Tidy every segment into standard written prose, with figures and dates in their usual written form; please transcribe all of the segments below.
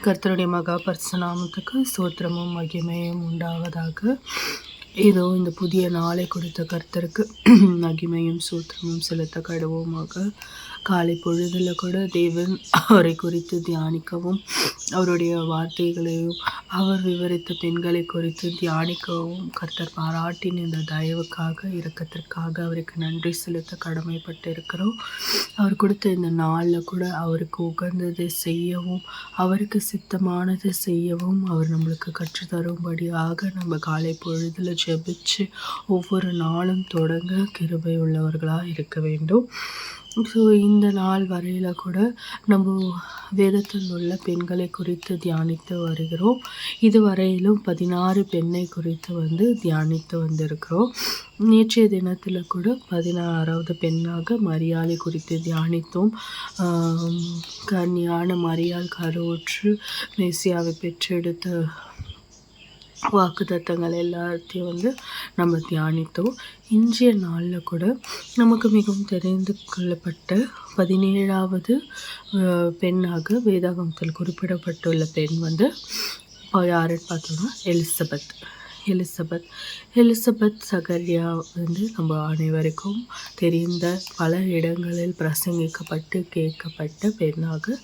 கர்த்தருடைய மகா பரிசுநாமத்துக்கு ஸ்தோத்திரமும் மகிமையும் உண்டாவதாக. இதோ இந்த புதிய நாளை கொடுத்த கர்த்தருக்கு மகிமையும் சூத்திரமும் செலுத்த கடவுமாக. காலை பொழுதில் கூட தேவன் அவரை குறித்து தியானிக்கவும், அவருடைய வார்த்தைகளையும் அவர் விவரித்த பெண்களை குறித்து தியானிக்கவும் கர்த்தர் பாராட்டின் இந்த தயவுக்காக, இரக்கத்திற்காக அவருக்கு நன்றி செலுத்த கடமைப்பட்டு இருக்கிறோம். அவர் கொடுத்த இந்த நாளில் கூட அவருக்கு உகந்ததை செய்யவும், அவருக்கு சித்தமானதை செய்யவும் அவர் நம்மளுக்கு கற்றுத்தரும்படியாக நம்ம காலை பொழுதில் ஜெபிச்சு ஒவ்வொரு நாளும் தொடங்க கிருபை உள்ளவர்களாக இருக்க வேண்டும். ஸோ இந்த நாள் வரையில் கூட நம்ம வேதத்தில் உள்ள பெண்களை குறித்து தியானித்து வருகிறோம். இதுவரையிலும் 16 பெண்ணை குறித்து தியானித்து வந்திருக்கிறோம். நேற்றைய தினத்தில் கூட 16வது பெண்ணாக மரியாளை குறித்து தியானித்தோம். கன்னியான மரியாள் கருவுற்று மெசியாவை பெற்றெடுத்த வாக்குத்தத்தங்கள் எல்லாத்தையும் நம்ம தியானித்தோம். இன்றைய நாளில் கூட நமக்கு மிகவும் தெரிந்து கொள்ளப்பட்ட 17வது பெண்ணாக வேதாகமத்தில் குறிப்பிடப்பட்டுள்ள பெண் யாருன்னு பார்த்தோம்னா எலிசபெத் சகரியா நம்ம அனைவருக்கும் தெரிந்த, பல இடங்களில் பிரசங்கிக்கப்பட்டு கேட்கப்பட்ட பெண்ணாக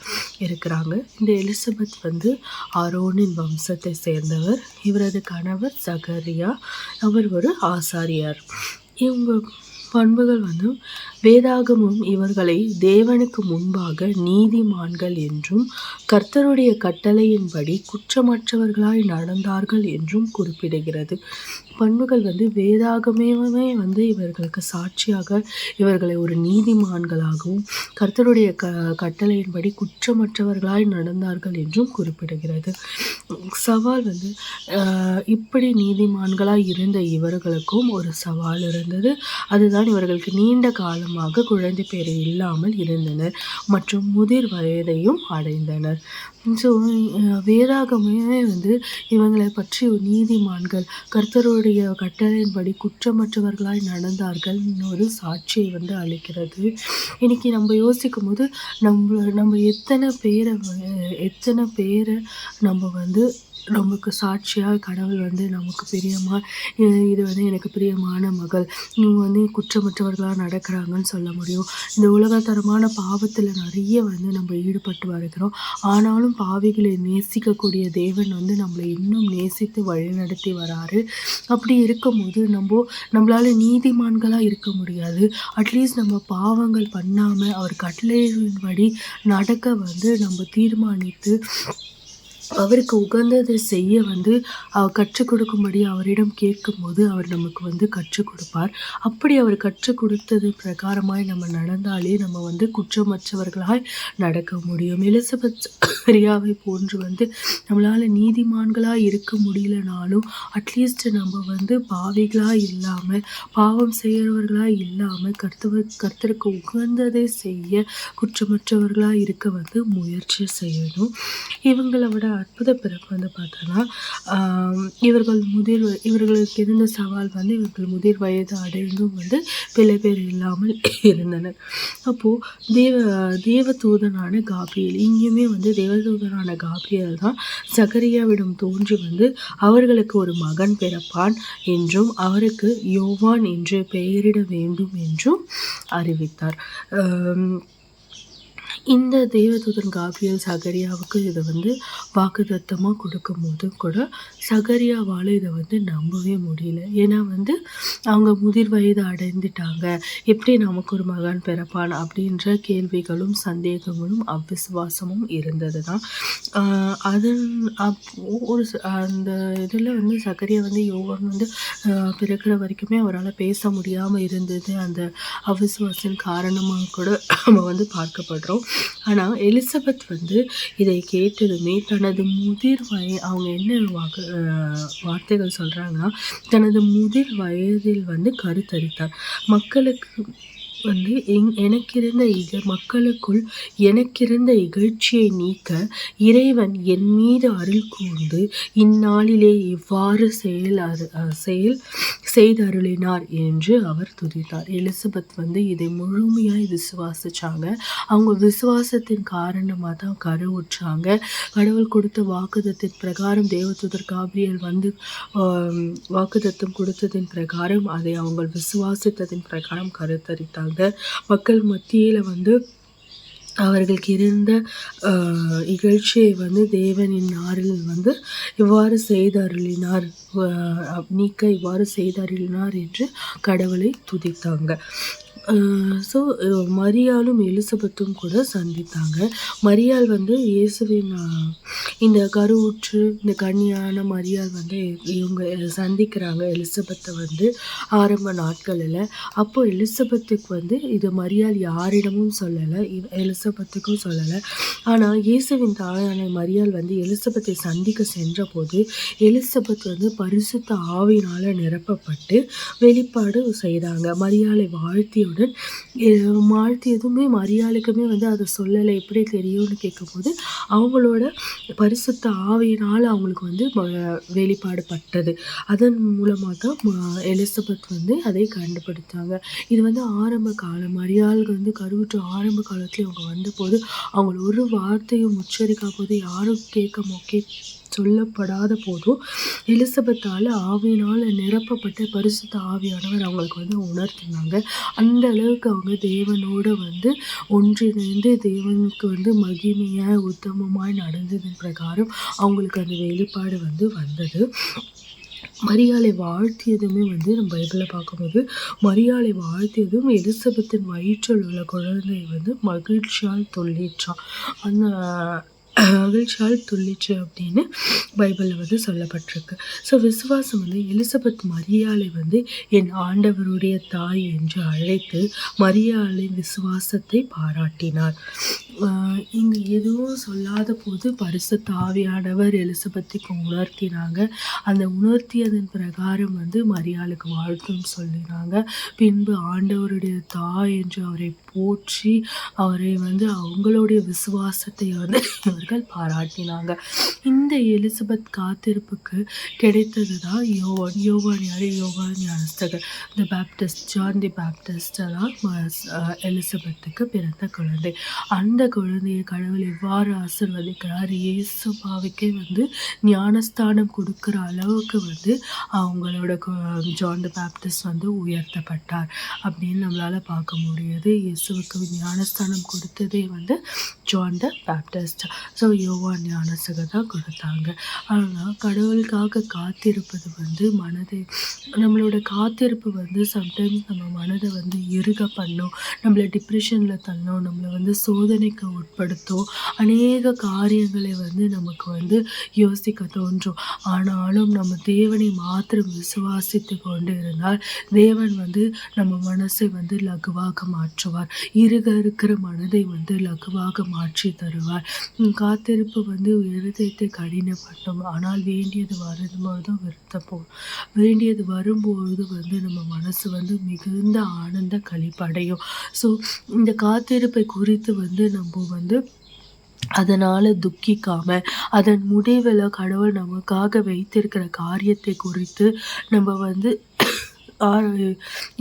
இருக்கிறாங்க. இந்த எலிசபெத் ஆரோனின் வம்சத்தை சேர்ந்தவர். இவரது கணவர் சகரியா, அவர் ஒரு ஆசாரியார். இவங்க பண்புகள் வேதாகமும் இவர்களை தேவனுக்கு முன்பாக நீதிமான்கள் என்றும், கர்த்தருடைய கட்டளையின்படி குற்றமற்றவர்களாய் நடந்தார்கள் என்றும் குறிப்பிடுகிறது. பண்புகள் வேதாகமே இவர்களுக்கு சாட்சியாக இவர்களை ஒரு நீதிமான்களாகவும், கர்த்தருடைய கட்டளையின்படி குற்றமற்றவர்களாய் நடந்தார்கள் என்றும் குறிப்பிடுகிறது. சவால் இப்படி நீதிமான்களாய் இருந்த இவர்களுக்கும் ஒரு சவால் இருந்தது. அதுதான் இவர்களுக்கு நீண்ட காலமாக குழந்தை பேர் இல்லாமல் இருந்தனர் மற்றும் முதிர் வயதையும் அடைந்தனர். ஸோ வேதாகமே இவங்களை பற்றி நீதிமான்கள், கர்த்தருடைய கட்டளையின்படி குற்றமற்றவர்களாய் நடந்தார்கள் ஒரு சாட்சியை அளிக்கிறது. இன்னைக்கு நம்ம யோசிக்கும் போது நம்ம எத்தனை பேரை நம்ம நமக்கு சாட்சியாக கடவுள் நமக்கு பிரியமாக, இது எனக்கு பிரியமான மகள், இவங்க குற்றமற்றவர்களாக நடக்கிறாங்கன்னு சொல்ல முடியும். இந்த உலகத்தரமான பாவத்தில் நிறைய நம்ம ஈடுபட்டு வருகிறோம். ஆனாலும் பாவிகளை நேசிக்கக்கூடிய தேவன் நம்மளை இன்னும் நேசித்து வழிநடத்தி வராரு. அப்படி இருக்கும்போது நம்மளால நீதிமான்களாக இருக்க முடியாது. அட்லீஸ்ட் நம்ம பாவங்கள் பண்ணாமல் அவர் கட்டளையின்படி நடக்க நம்ம தீர்மானித்து அவருக்கு உகந்ததை செய்ய அவர் கற்றுக் கொடுக்கும்படி அவரிடம் கேட்கும்போது அவர் நமக்கு கற்றுக் கொடுப்பார். அப்படி அவர் கற்றுக் கொடுத்தது பிரகாரமாய் நம்ம நடந்தாலே நம்ம குற்றமற்றவர்களாய் நடக்க முடியும். எலிசபெத் சகரியாவை போன்று நம்மளால் நீதிமான்களாக இருக்க முடியலனாலும் அட்லீஸ்ட் நம்ம பாவிகளாக இல்லாமல், பாவம் செய்கிறவர்களாக இல்லாமல், கர்த்தருக்கு உகந்ததை செய்ய குற்றமற்றவர்களாக இருக்க முயற்சி செய்யணும். இவங்களை விட அற்புத பிறப்பு பார்த்தோன்னா, இவர்களுக்கு இருந்த சவால் இவர்கள் முதிர் வயது அடைந்தும் பிள்ளை பேர் இல்லாமல் இருந்தனர். அப்போது தேவதூதனான காபிரியேல், இங்கேயுமே தேவதூதனான காபிரியேல் தான் சகரியாவிடம் தோன்றி அவர்களுக்கு ஒரு மகன் பிறப்பான் என்றும் அவருக்கு யோவான் என்று பெயரிட வேண்டும் என்றும் அறிவித்தார். இந்த தேவதூதன் காபிரியேல் சகரியாவுக்கு இதை வாக்குத்தத்தமாக கொடுக்கும்போது கூட சகரியாவால் இதை நம்பவே முடியல. ஏன்னா அவங்க முதிர் வயது அடைந்துட்டாங்க, எப்படி நமக்கு ஒரு மகன் பிறப்பான் அப்படின்ற கேள்விகளும் சந்தேகங்களும் அவ்விசுவாசமும் இருந்தது தான். அந்த இதில் சகரியா யோவான் பிறக்கிற வரைக்குமே அவரால் பேச முடியாமல் இருந்தது. அந்த அவ்விசுவாசின் காரணமாக கூட நம்ம பார்க்கப்படுறோம். ஆனால் எலிசபெத் இதை கேட்டதுமே தனது முதிர் அவங்க என்ன வார்த்தைகள் சொல்கிறாங்கன்னா, தனது முதிர் வயதில் கருத்தரித்தார். மக்களுக்கு எனக்கிருந்த மக்களுக்குள் எனக்கிருந்த இகழ்ச்சியை நீக்க இறைவன் என் மீது அருள் கூர்ந்து இந்நாளிலே இவ்வாறு செய்தருளினார் என்று அவர் துதித்தார். எலிசபெத் இதை முழுமையாய் விசுவாசிச்சாங்க. அவங்க விசுவாசத்தின் காரணமா தான் கருவுற்றாங்க. கடவுள் கொடுத்த வாக்குத்தத்தின் பிரகாரம் தேவதூதர் காபிரியல் வாக்குத்தத்தம் கொடுத்ததின் பிரகாரம் அதை அவங்க விசுவாசித்ததின் பிரகாரம் கருத்தரித்தாங்க. மக்கள் மத்தியில அவர்களுக்கு இருந்த இகழ்ச்சியை தேவனின் நாரில் இவ்வாறு செய்தருளினார் நீக்க இவ்வாறு செய்தருளினார் என்று கடவுளை துதித்தாங்க. ஸோ மரியாளும் எலிசபெத்தும் கூட சந்தித்தாங்க. மரியாள் இயேசுவின் இந்த கருவுற்று இந்த கன்னியான மரியாள் இவங்க சந்திக்கிறாங்க எலிசபெத்தை ஆரம்ப நாட்களில். அப்போது எலிசபெத்துக்கு இது மரியாள் யாரிடமும் சொல்லலை, எலிசபெத்துக்கும் சொல்லலை. ஆனால் இயேசுவின் தாயான மரியாள் எலிசபெத்தை சந்திக்க சென்ற போது எலிசபெத் பரிசுத்த ஆவியினால் நிரப்பப்பட்டு வெளிப்பாடு செய்தாங்க. மரியாளை வாழ்த்தியதுமே மரியாளுக்குமே அதை சொல்லலை. எப்படி தெரியும்னு கேட்கும்போது அவங்களோட பரிசுத்த ஆவியினால் அவங்களுக்கு வெளிப்பாடு பட்டது. அதன் மூலமாக தான் எலிசபெத் அதை கண்டுபிடித்தாங்க. இது ஆரம்ப காலம். மரியாளுக்கு கருவுற்ற ஆரம்ப காலத்தில் அவங்க வந்தபோது அவங்க ஒரு வார்த்தையும் உச்சரிக்காத போது யாரும் சொல்லப்படாத போதும் எலிசபெத்தால் ஆவியினால் நிரப்பப்பட்ட பரிசுத்த ஆவியானவர் அவங்களுக்கு உணர்த்தினாங்க. அந்த அளவுக்கு அவங்க தேவனோட ஒன்றிணைந்து தேவனுக்கு மகிமையாய் உத்தமமாய் நடந்ததன் பிரகாரம் அவங்களுக்கு அந்த வெளிப்பாடு வந்தது. மரியாளை வாழ்த்தியதுமே நம்ம பைபிளில் பார்க்கும்போது மரியாளை வாழ்த்தியதும் எலிசபெத்தின் வயிற்றில் உள்ள குழந்தை மகிழ்ச்சியால் துள்ளிற்றான். அந்த மகிழ்ச்சியால் துள்ளிச்சு அப்படின்னு பைபிளில் சொல்லப்பட்டிருக்கு. ஸோ விசுவாசம் எலிசபெத் மரியாளை என் ஆண்டவருடைய தாய் என்று அழைத்து மரியாளின் விசுவாசத்தை பாராட்டினார். இங்கே எதுவும் சொல்லாத போது பரிசுத்த ஆவியானவர் எலிசபெத்துக்கு உணர்த்தினாங்க. அந்த உணர்த்தியதன் பிரகாரம் மரியாளுக்கு வாழ்த்தும் சொல்லினாங்க. பின்பு ஆண்டவருடைய தாய் என்று அவரை போற்றி அவரை அவங்களுடைய விசுவாசத்தை அவர்கள் பாராட்டினாங்க. இந்த எலிசபெத் காத்திருப்புக்கு கிடைத்தது தான் யோவான் ஞானஸ்தகர் தி பேப்டிஸ்ட், ஜான் தி பேப்டிஸ்ட் தான் எலிசபெத்துக்கு பிறந்த குழந்தை. அந்த குழந்தையை கடவுள் எவ்வாறு ஆசீர்வதிக்கிறார், இயேசுபாவுக்கே ஞானஸ்தானம் கொடுக்குற அளவுக்கு அவங்களோட ஜான் தி பேப்டிஸ்ட் உயர்த்தப்பட்டார் அப்படின்னு நம்மளால பார்க்க முடியுது. இயேசுவுக்கு ஞானஸ்தானம் கொடுத்ததே ஜான் தி பேப்டிஸ்ட். ஸோ யோவான் ஞானஸ்தகர் தான் கொடுத்தாங்க. ஆனால் கடவுளுக்காக காத்திருப்பது மனதை நம்மளோட காத்திருப்பு சம்டைம்ஸ் நம்ம மனதை இறுக பண்ணும், நம்மளை டிப்ரெஷனில் தள்ளும், நம்மளை சோதனைக்கு உட்படுத்தும், அநேக காரியங்களை நமக்கு யோசிக்க தோன்றும். ஆனாலும் நம்ம தேவனை மாத்திரம் விசுவாசித்து கொண்டு இருந்தால் தேவன் நம்ம மனசை லகுவாக மாற்றுவார். இருக்கிற மனதை லகுவாக மாற்றி தருவார். காத்திருப்பு இருதயத்தை கடினப்படும். ஆனால் வேண்டியது வரும்பொழுதும் வருத்தப்போம். வேண்டியது வரும்பொழுது நம்ம மனசு மிகுந்த ஆனந்த களிப்படையும். ஸோ இந்த காத்திருப்பை குறித்து நம்ம அதனால் துக்கிக்காம அதன் முடிவில் கடவுள் நமக்காக வைத்திருக்கிற காரியத்தை குறித்து நம்ம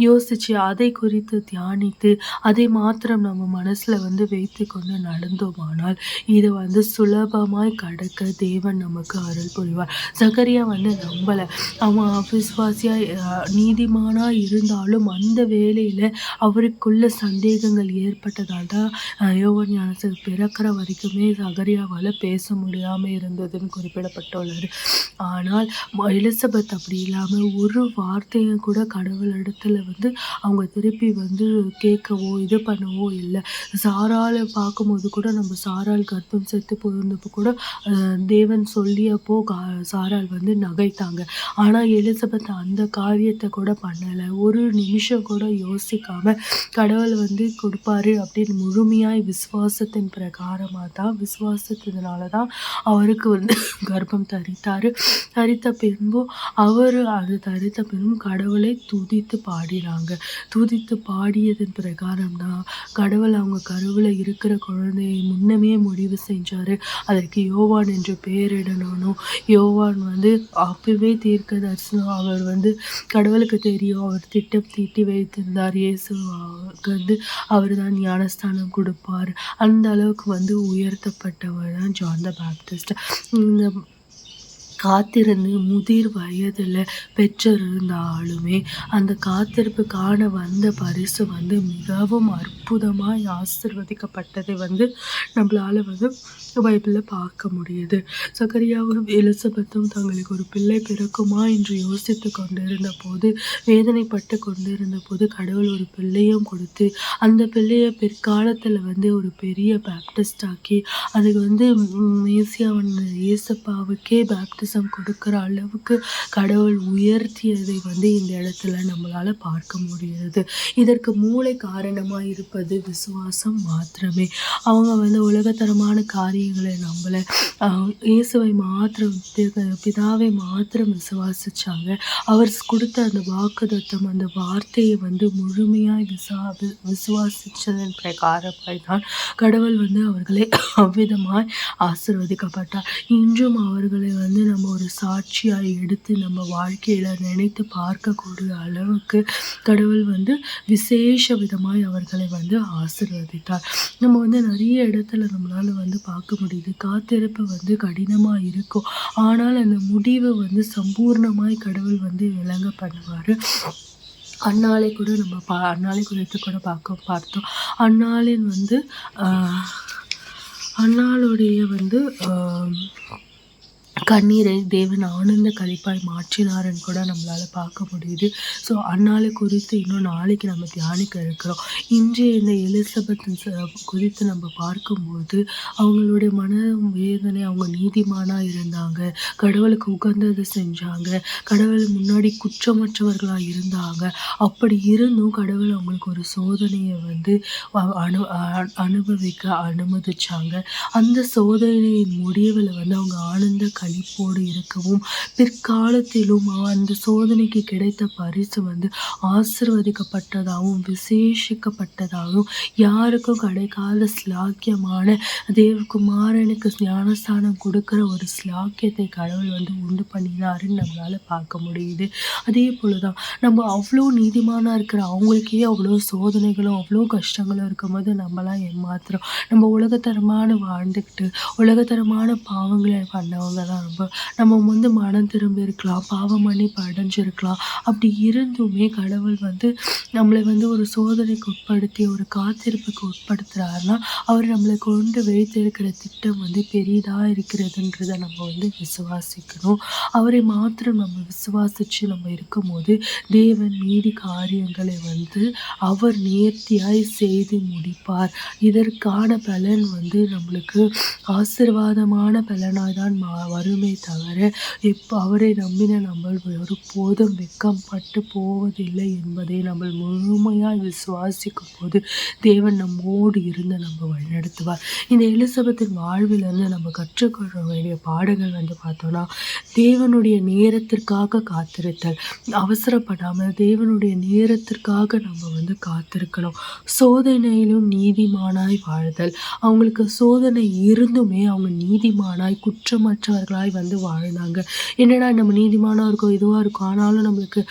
யோசித்து அதை குறித்து தியானித்து அதை மாத்திரம் நம்ம மனசில் வைத்து கொண்டு நடந்தோமானால் இதை சுலபமாய் கடக்க தேவன் நமக்கு அருள் புரிவார். சகரியா நம்பலை. அவன் விசுவாசியாக நீதிமானாக இருந்தாலும் அந்த வேளையில் அவருக்குள்ள சந்தேகங்கள் ஏற்பட்டதால் தான் யோவான் ஞானஸ்தகர் பிறக்கிற வரைக்குமே சகரியாவால் பேச முடியாமல் இருந்ததுன்னு குறிப்பிடப்பட்டுள்ளது. ஆனால் எலிசபெத் அப்படி இல்லாமல் ஒரு வார்த்தையும் கூட கடவுளிடத்துல அவங்க திருப்பி கேட்கவோ இது பண்ணவோ இல்லை. சாராளை பார்க்கும்போது கூட நம்ம சாராள் கர்ப்பம் செத்து போயிருந்தப்போ கூட தேவன் சொல்லியப்போ சாராள் நகைத்தாங்க. ஆனால் எலிசபெத் அந்த காரியத்தை கூட பண்ணலை. ஒரு நிமிஷம் கூட யோசிக்காம கடவுள் கொடுப்பாரு அப்படின்னு முழுமையாய் விசுவாசத்தின் பிரகாரமாக தான் விசுவாசத்தினால தான் அவருக்கு கர்ப்பம் தரித்த பின்பும் அவர் அது தரித்த பின்பும் கடவுளை துதித்து பாடினாங்க. துதித்து பாடியதன் பிரகாரம் தான் கடவுள் அவங்க கருவுல இருக்கிற குழந்தையை முன்னமே முடிவு செஞ்சாரு. அதற்கு யோவான் என்று பெயரிடணும். யோவான் அப்பவே தீர்க்கதரிசனம். அவர் கடவுளுக்கு தெரியும். அவர் திட்டம் தீட்டி வைத்திருந்தார். இயேசுவுக்கு அவர் தான் ஞானஸ்தானம் கொடுப்பார். அந்த அளவுக்கு உயர்த்தப்பட்டவர் தான் ஜான் த பேப்டிஸ்ட். இந்த காத்திருந்து முதிர் வயதில் பெற்றிருந்தாலுமே அந்த காத்திருப்புக்கான வந்த பரிசு மிகவும் அற்புதமாய் ஆசீர்வதிக்கப்பட்டதை நம்மளால் பைபிளில் பார்க்க முடியுது. சகரியாவும் எலிசபெத்தும் தங்களுக்கு ஒரு பிள்ளை பிறக்குமா என்று யோசித்து கொண்டிருந்த போது, வேதனைப்பட்டு கொண்டிருந்த போது, கடவுள் ஒரு பிள்ளையும் கொடுத்து அந்த பிள்ளையை பிற்காலத்தில் ஒரு பெரிய பேப்டிஸ்ட் ஆக்கி அதுக்கு மேசியாவன் ஏசப்பாவுக்கே பேப்டிஸ்ட் கொடுக்கிற அளவுக்கு கடவுள் உயர்த்தியதை இந்த இடத்துல நம்மளால பார்க்க முடிகிறது. இதற்கு மூளை காரணமாக இருப்பது விசுவாசம் மாத்திரமே. அவங்க உலகத்தரமான காரியங்களை நம்பல. இயேசுவை மாத்திரம், பிதாவை மாத்திரம் விசுவாசிச்சாங்க. அவர் கொடுத்த அந்த வாக்குத்தத்தம், அந்த வார்த்தையை முழுமையாய் விசுவாசிச்சதன் பிரகாரமாய் தான் கடவுள் அவர்களை அவ்விதமாய் ஆசீர்வதிக்கப்பட்டார். இன்றும் அவர்களை நம்ம ஒரு சாட்சியாய் எடுத்து நம்ம வாழ்க்கையில நினைத்து பார்க்கக்கூடிய அளவுக்கு கடவுள் விசேஷ விதமாய் அவர்களை ஆசீர்வதித்தார். நம்ம நிறைய இடத்துல நம்மளால பார்க்க முடியுது. காத்திருப்பு கடினமா இருக்கும். ஆனால் அந்த முடிவு சம்பூர்ணமாய் கடவுள் விளங்க பண்ணுவாரு. அன்னாளை கூட நம்ம அன்னாளை குறித்து கூட பார்த்தோம். அன்னாளின் அன்னாளுடைய கண்ணீரை தேவன் ஆனந்த களிப்பாய் மாற்றினார்ன்னு கூட நம்மளால் பார்க்க முடியுது. ஸோ அன்னாளை குறித்து இன்னும் நாளைக்கு நம்ம தியானிக்க இருக்கிறோம். இன்றைய இந்த எலிசபெத் குறித்து நம்ம பார்க்கும்போது அவங்களுடைய மன வேதனை, அவங்க நீதிமானாக இருந்தாங்க, கடவுளுக்கு உகந்ததை செஞ்சாங்க, கடவுள் முன்னாடி குற்றமற்றவர்களாக இருந்தாங்க. அப்படி இருந்தும் கடவுள் அவங்களுக்கு ஒரு சோதனையை அனுபவிக்க அனுமதிச்சாங்க. அந்த சோதனையின் முடிவில் அவங்க ஆனந்த களிப்போடு இருக்கவும், பிற்காலத்திலும் அந்த சோதனைக்கு கிடைத்த பரிசு ஆசீர்வதிக்கப்பட்டதாகவும் விசேஷிக்கப்பட்டதாகவும் யாருக்கும் கிடைக்காத ஸ்லாக்கியமான தேவகுமாரனுக்கு ஞானஸ்தானம் கொடுக்கிற ஒரு ஸ்லாக்கியத்தை கடவுள் உண்டு பண்ணினாருன்னு நம்மளால பார்க்க முடியுது. அதே போலதான் நம்ம அவ்வளோ நீதிமானா இருக்கிற அவங்களுக்கே அவ்வளோ சோதனைகளும் அவ்வளோ கஷ்டங்களும் இருக்கும்போது நம்மளாம் ஏமாத்துறோம். நம்ம உலகத்தரமான வாழ்ந்துக்கிட்டு உலகத்தரமான பாவங்களை பண்ணவங்க தான் நம்ம மனம் திரும்பி இருக்கலாம், பாவம் மன்னிப்பு அடைஞ்சிருக்கலாம். அப்படி இருந்துமே கடவுள் நம்மளை ஒரு சோதனைக்கு உட்படுத்தி ஒரு காத்திருப்புக்கு உட்படுத்துறாருன்னா அவர் நம்மளை கொண்டு வைத்திருக்கிற திட்டம் பெரிதாக இருக்கிறதுன்றதை நம்ம விசுவாசிக்கணும். அவரை மாத்திரம் நம்ம விசுவாசிச்சு நம்ம இருக்கும்போது தேவன் மீதி காரியங்களை அவர் நேர்த்தியாய் செய்து முடிப்பார். இதற்கான பலன் நம்மளுக்கு ஆசீர்வாதமான பலனாய் தான் வருமே தவிர அவரை நம்பின நம்ம ஒருபோதும் வெட்கப்பட்டு போவதில்லை என்பதை நம்ம முழுமையாய் விசுவாசிக்கும் போது தேவன் நம்மோடு இருந்து நம்ம வழிநடத்துவார். இந்த எலிசபெத்தின் வாழ்விலிருந்து நம்ம கற்றுக்கொள்ள வேண்டிய பாடங்கள் பார்த்தோம்னா, தேவனுடைய நேரத்திற்காக காத்திருத்தல், அவசரப்படாமல் தேவனுடைய நேரத்திற்காக நம்ம காத்திருக்கணும். சோதனையிலும் நீதிமானாய் வாழ்தல். அவங்களுக்கு சோதனை இருந்துமே அவங்க நீதிமானாய் குற்றமற்றவர்களாய் வாழ்ந்தாங்க. என்னடா நம்ம நீதிமானா இருக்கோம், இதுவாக இருக்கும், ஆனாலும் நம்மளுக்கு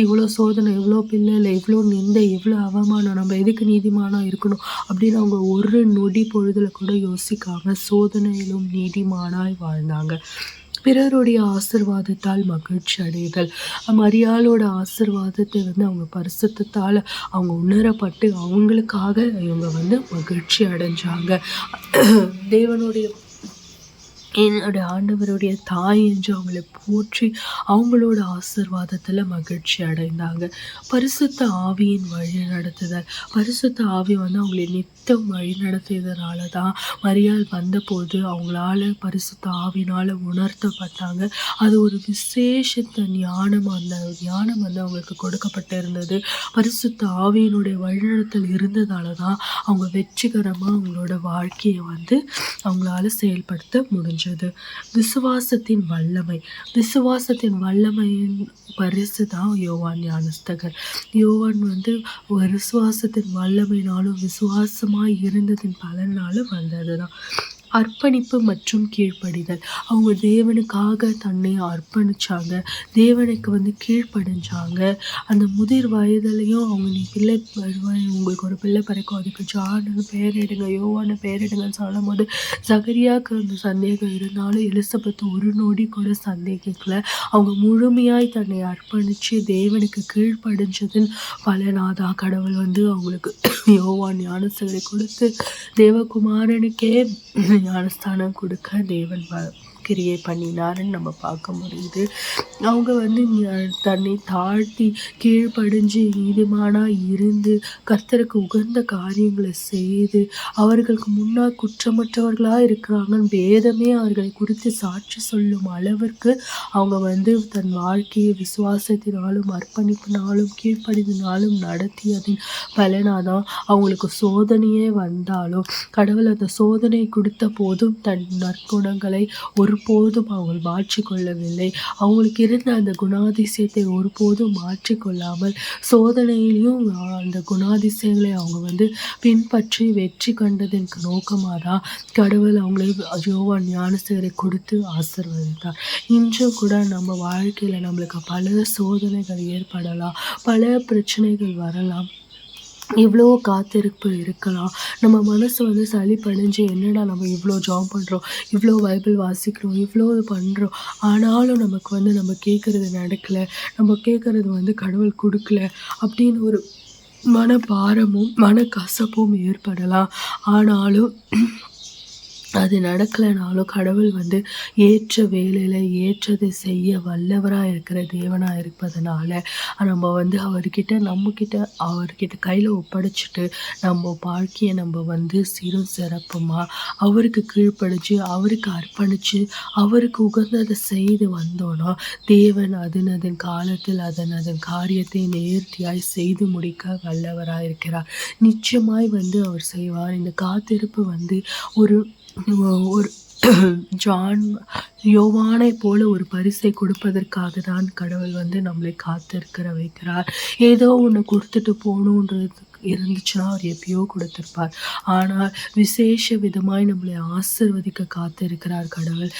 இவ்வளோ சோதனை, இவ்வளோ பிள்ளை, இவ்வளோ நிந்தை, இவ்வளோ அவமானம், நம்ம எதுக்கு நீதிமானா இருக்கணும் அப்படின்னு அவங்க ஒரு நொடி பொழுதுல கூட யோசிக்காம சோதனையிலும் நீதிமானாய் வாழ்ந்தாங்க. பிறருடைய ஆசீர்வாதத்தால் மகிழ்ச்சி அடைதல். மரியாளோட ஆசீர்வாதத்தை அவங்க பரிசுத்தத்தால் அவங்க உணரப்பட்டு அவங்களுக்காக இவங்க மகிழ்ச்சி அடைஞ்சாங்க. தேவனுடைய என்னுடைய ஆண்டவருடைய தாய் என்று அவங்களை போற்றி அவங்களோட ஆசீர்வாதத்தில் மகிழ்ச்சி அடைந்தாங்க. பரிசுத்த ஆவியின் வழி நடத்துதல். பரிசுத்த ஆவி அவங்களை நித்தம் வழி நடத்தியதுனால தான் மரியாள் வந்தபோது அவங்களால பரிசுத்த ஆவினால் உணர்த்தப்பட்டாங்க. அது ஒரு விசேஷத்த ஞானம். அந்த ஞானம் அவங்களுக்கு கொடுக்கப்பட்டிருந்தது. பரிசுத்த ஆவியினுடைய வழிநடத்தல் இருந்ததால தான் அவங்க வெற்றிகரமாக அவங்களோட வாழ்க்கையை அவங்களால செயல்படுத்த முடிஞ்சது. கீழ்ப்படிஞ்சது. விசுவாசத்தின் வல்லமை. விசுவாசத்தின் வல்லமையின் பரிசு தான் யோவான் ஞானஸ்தகர். யோவான் ஒரு விசுவாசத்தின் வல்லமையினாலும் விசுவாசமாய் இருந்ததின் பலனாலும் வந்ததுதான். அர்ப்பணிப்பு மற்றும் கீழ்ப்படிதல். அவங்க தேவனுக்காக தன்னை அர்ப்பணிச்சாங்க. தேவனுக்கு கீழ்ப்படிஞ்சாங்க. அந்த முதிர் வயதுலையும் அவங்க நீ பிள்ளை உங்களுக்கு ஒரு பிள்ளை பிறக்கும், அதுக்கு ஜான்னு பெயரிடுங்க, யோவான்னு பெயரிடுங்கன்னு சொல்லும் போது சகரியாவுக்கு அந்த சந்தேகம் இருந்தாலும் எலிசபெத் ஒரு நொடி கூட சந்தேகிக்கல. அவங்க முழுமையாய் தன்னை அர்ப்பணித்து தேவனுக்கு கீழ்ப்படிஞ்சதின் பலனாதான் கடவுள் அவங்களுக்கு யோவான் ஞானஸ்தகரை கொடுத்து தேவகுமாரனுக்கே ஞானஸ்தானம் கொடுக்க தேவன் கிரியை பண்ணினாருன்னு நம்ம பார்க்க முடியுது. அவங்க தன்னை தாழ்த்தி கீழ்ப்படிஞ்சு நீதிமானாக இருந்து கர்த்தருக்கு உகந்த காரியங்களை செய்து அவர்களுக்கு முன்னால் குற்றமற்றவர்களாக இருக்கிறாங்கன்னு வேதமே அவர்களை குறித்து சாட்சி சொல்லும் அளவிற்கு அவங்க தன் வாழ்க்கையை விசுவாசத்தினாலும் அர்ப்பணிப்பினாலும் கீழ்ப்படினாலும் நடத்தியதின் பலனாதான் அவங்களுக்கு சோதனையே வந்தாலும் கடவுள் அந்த சோதனை கொடுத்த போதும் தன் நற்குணங்களை ஒருபோதும் அவங்க மாற்றிக்கொள்ளவில்லை. அவங்களுக்கு இருந்த அந்த குணாதிசயத்தை ஒருபோதும் மாற்றிக்கொள்ளாமல் சோதனையிலையும் அந்த குணாதிசயங்களை அவங்க பின்பற்றி வெற்றி கண்டதன் நோக்கமாக தான் கடவுள் அவங்களை யோவான் ஞானஸ்தகரை கொடுத்து ஆசீர்வதித்தார். இன்றும் கூட நம்ம வாழ்க்கையில் நம்மளுக்கு பல சோதனைகள் ஏற்படலாம், பல பிரச்சனைகள் வரலாம், இவ்வளோ காத்திருப்பு இருக்கலாம். நம்ம மனசு சளிப்படைஞ்சு என்னடா நம்ம இவ்வளோ ஜாப் பண்ணுறோம், இவ்வளோ பைபிள் வாசிக்கிறோம், இவ்வளோ பண்ணுறோம், ஆனாலும் நமக்கு நம்ம கேட்குறது நடக்கலை, நம்ம கேட்குறது கடவுள் கொடுக்கல அப்படின்னு ஒரு மனபாரமும் மனக்கசப்பும் ஏற்படலாம். ஆனாலும் அது நடக்கலைனாலும் கடவுள் ஏற்ற வேலையில் ஏற்றதை செய்ய வல்லவராக இருக்கிற தேவனாக இருப்பதனால நம்ம அவர்கிட்ட கையில் ஒப்படைச்சிட்டு நம்ம வாழ்க்கையை நம்ம சிறு சிறப்புமாக அவருக்கு கீழ்ப்படிச்சு அவருக்கு அர்ப்பணித்து அவருக்கு உகந்ததை செய்து வந்தோன்னா தேவன் அதன் காலத்தில் அதன் காரியத்தை நேர்த்தியாய் செய்து முடிக்க வல்லவராக இருக்கிறார். நிச்சயமாய் அவர் செய்வார். இந்த காத்திருப்பு ஒரு யோவானை போல ஒரு பரிசை கொடுப்பதற்காக தான் கடவுள் நம்மளை காத்திருக்கிற வைக்கிறார். ஏதோ ஒன்று கொடுத்துட்டு போகணுன்றது இருந்துச்சுன்னா அவர் எப்பயோ கொடுத்திருப்பார். ஆனால் விசேஷ விதமாய் நம்மளை ஆசீர்வதிக்க காத்திருக்கிறார் கடவுள்.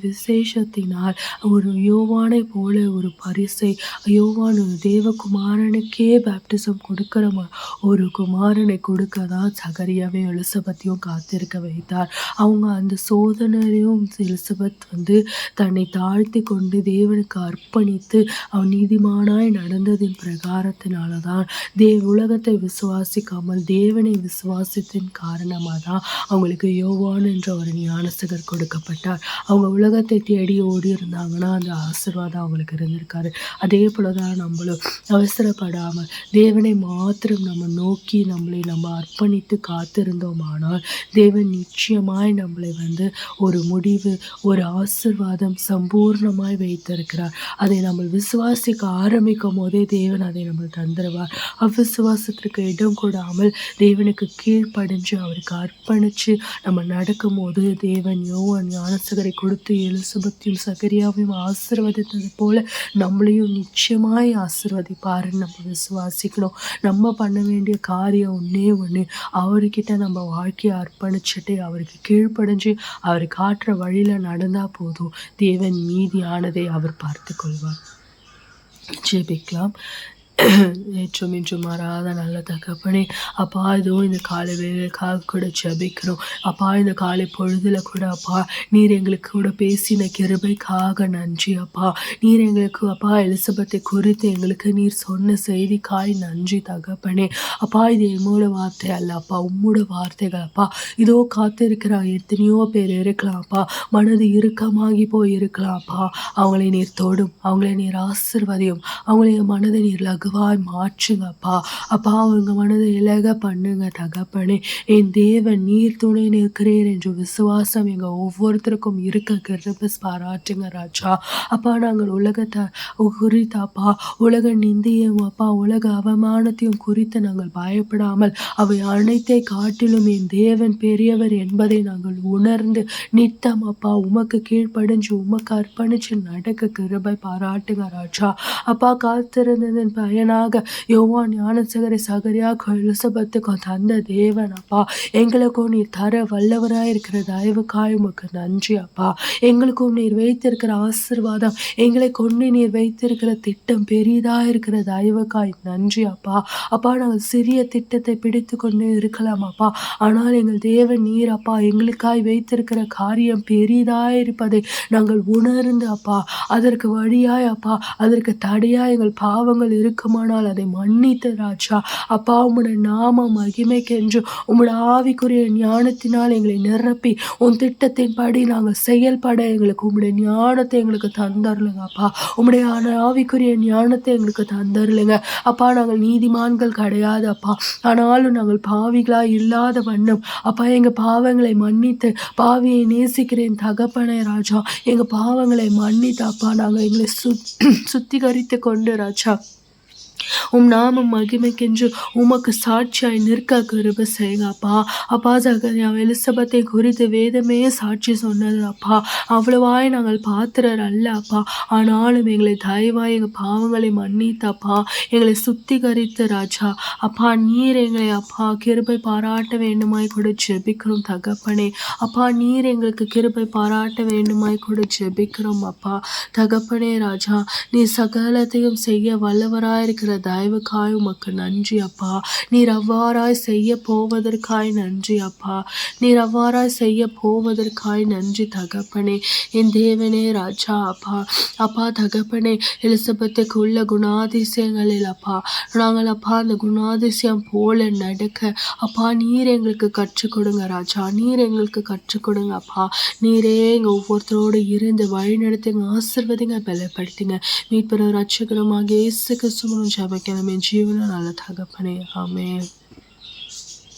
விசேஷத்தினால் ஒரு யோவானை போல ஒரு பரிசை யோவான் தேவகுமாரனுக்கே பேப்டிசம் கொடுக்கிற ஒரு குமாரனை கொடுக்க தான் சகரியாவே எலிசபெத்தையும் காத்திருக்க வைத்தார். அவங்க அந்த சோதனையிலும் எலிசபெத் தன்னை தாழ்த்தி கொண்டு தேவனுக்கு அர்ப்பணித்து அவன் நீதிமானாய் நடந்ததின் பிரகாரத்தினால தான் உலகத்தை விசுவாசிக்காமல் தேவனை விசுவாசத்தின் காரணமாக தான் அவங்களுக்கு யோவான் என்ற ஒரு ஞானஸ்தகர் கொடுக்கப்பட்டார். அவங்க உலகத்தை தேடி ஓடி இருந்தாங்கன்னா அந்த ஆசீர்வாதம் அவங்களுக்கு இருந்திருக்காரு. அதே போல தான் நம்மளும் அவசரப்படாமல் தேவனை மாத்திரம் நம்ம நோக்கி நம்ம அர்ப்பணித்து காத்திருந்தோமானால் தேவன் நிச்சயமாய் நம்மளை ஒரு முடிவு ஒரு ஆசீர்வாதம் சம்பூர்ணமாய் வைத்திருக்கிறார். அதை நம்ம விசுவாசிக்க ஆரம்பிக்கும் போதே தேவன் அதை நம்ம தந்துடுவார். விசுவாசத்திற்கு இடம் கொடாமல் தேவனுக்கு கீழ்ப்படிஞ்சு அவருக்கு அர்ப்பணிச்சு நம்ம நடக்கும் போது தேவன் யோவான் ஞானஸ்தகரை கொடுத்து எலிசபெத்தையும் சகரியாவையும் ஆசீர்வதித்தது போல நம்மளையும் நிச்சயமாய் ஆசீர்வதிப்பாருன்னு நம்ம விசுவாசிக்கணும். நம்ம பண்ண வேண்டிய காரியம் ஒன்று அவர்கிட்ட நம்ம வாழ்க்கையை அர்ப்பணிச்சுட்டு அவருக்கு கீழ்ப்படிஞ்சு அவர் காட்டுற வழியில் நடந்தால் போதும். தேவன் மீதியானதை அவர் பார்த்து கொள்வார். ஜெபிக்கலாம். ஏற்றும் இன்றும் மாறாத நல்ல தகப்பனே, அப்பா இதோ இந்த காலை வேலைக்காக கூட ஜெபிக்கிறோம். அப்பா இந்த காலை பொழுதுல கூட அப்பா நீர் எங்களுக்கு கூட பேசின கிருபைக்காக நன்றி. அப்பா நீர் எங்களுக்கு அப்பா எலிசபெத்தை குறித்து எங்களுக்கு நீர் சொன்ன செய்திக்காய் நன்றி தகப்பனே. அப்பா இது என்னோட வார்த்தை அல்ல அப்பா, உம்மோட வார்த்தைகள் அப்பா. இதோ காத்திருக்கிற எத்தனையோ பேர் இருக்கலாம் அப்பா, மனது இறுக்கமாகி போய் இருக்கலாம் அப்பா. அவங்களை நீர் தொடும், அவங்களை நீர் ஆசீர்வதியும், அவங்களை மனதை நீர் லகு லகுவாய் மாற்றுங்க அப்பா. அப்பா உங்க மனதை இலக பண்ணுங்க தகப்பனே. என் தேவன் நீர் துணை நிற்கிறீர் என்ற விசுவாசம் எங்க ஒவ்வொருத்தருக்கும் இருக்க கிருபை பாராட்டுங்க ராஜா. அப்பா நாங்கள் உலகத்தை குறித்து அப்பா உலக நிந்தையும் அப்பா உலக அவமானத்தையும் குறித்து நாங்கள் பயப்படாமல் அவை அனைத்தை காட்டிலும் என் தேவன் பெரியவர் என்பதை நாங்கள் உணர்ந்து நித்தம் அப்பா உமக்கு கீழ்ப்படிஞ்சு உமக்கு அர்ப்பணிச்சு நடக்க கிருபை பாராட்டுங்க ராஜா. அப்பா காத்திருந்ததன் பயனாக யோவான் ஞானசேகரை சகரியாக்கும் எலிசபெத்துக்கும் தந்த தேவன் அப்பா எங்களுக்கும் நீர் தர வல்லவராய் இருக்கிற தயவுக்காய் உமக்கு நன்றி அப்பா. எங்களுக்கும் நீர் வைத்திருக்கிற ஆசீர்வாதம் எங்களை கொண்டு நீர் வைத்திருக்கிற திட்டம் பெரிதா இருக்கிற தயவுக்காய் நன்றி அப்பா. அப்பா நாங்கள் சிறிய திட்டத்தை பிடித்து கொண்டு இருக்கலாம் அப்பா, ஆனால் எங்கள் தேவன் நீர் அப்பா எங்களுக்காய் வைத்திருக்கிற காரியம் பெரிதாய் இருப்பதை நாங்கள் உணர்ந்து அப்பா அதற்கு வழியாய் அப்பா அதற்கு தடையாய் எங்கள் பாவங்கள் இருக்குமானால் அதை மன்னித்து ராஜா. அப்பா உம்முடைய நாம மகிமைக்கென்று உம்முடைய ஆவிக்குரிய ஞானத்தினால் எங்களை நிரப்பி உன் திட்டத்தின்படி நாங்கள் செயல்பட எங்களுக்கு உம்முடைய ஞானத்தை எங்களுக்கு தந்தருளுங்க அப்பா. உம்முடைய ஆவிக்குரிய ஞானத்தை எங்களுக்கு தந்தருளுங்க அப்பா. நாங்கள் நீதிமான்கள் கிடையாது அப்பா, ஆனாலும் நாங்கள் பாவிகளாய் இல்லாத வண்ணம் அப்பா எங்க பாவங்களை மன்னித்து பாவியை நேசிக்கிறேன் தகப்பனே ராஜா. எங்க பாவங்களை மன்னித்து அப்பா நாங்கள் எங்களை சுத்திகரித்து கொண்டு ராஜா உம் நாமம் மகிமைக்கென்று உமக்கு சாட்சியாய் நிற்க கிருபை செய்யுங்க அப்பா. அப்பா சகரியா எலிசபெத்தை குறித்து வேதமே சாட்சி சொன்னது அப்பா. அவ்வளவாய் நாங்கள் பாத்திரர் அல்ல அப்பா, ஆனாலும் எங்களை தயவாய் எங்கள் பாவங்களை மன்னித்து அப்பா எங்களை சுத்திகரித்து ராஜா. அப்பா நீர் எங்களை அப்பா கிருபை பாராட்ட வேண்டுமாய் கூட ஜெபிக்கிறோம் தகப்பனே. அப்பா நீர் எங்களுக்கு கிருபை பாராட்ட வேண்டுமாய் கூட ஜெபிக்கிறோம் அப்பா தகப்பனே ராஜா. நீ சகலத்தையும் செய்ய வல்லவராயிருக்கிற தயவுக்காய் உமக்கு நன்றி அப்பா. நீர் அவ்வாறாய் செய்ய போவதற்காய் நன்றி அப்பா. நீர் அவ்வாறாய் செய்ய போவதற்காய் நன்றி தகப்பனே. என் தேவனே ராஜா அப்பா. அப்பா தகப்பனே எலிசபெத்துக்கு உள்ள குணாதிசயங்களில் அப்பா நாங்கள் அப்பா அந்த குணாதிசயம் போல நடக்க அப்பா நீர் எங்களுக்கு கற்றுக் கொடுங்க ராஜா. நீர் எங்களுக்கு கற்றுக் கொடுங்க அப்பா. நீரே எங்க ஒவ்வொருத்தரோடு இருந்து வழி நடத்துங்க, ஆசீர்வதிங்க, பலப்படுத்துங்க. மீட்பரும் ரட்சகருமாக இயேசு கிறிஸ்துவின் ஜெபக்கேளும் என் ஜீவன நல்ல தகப்பனே. ஆமென்.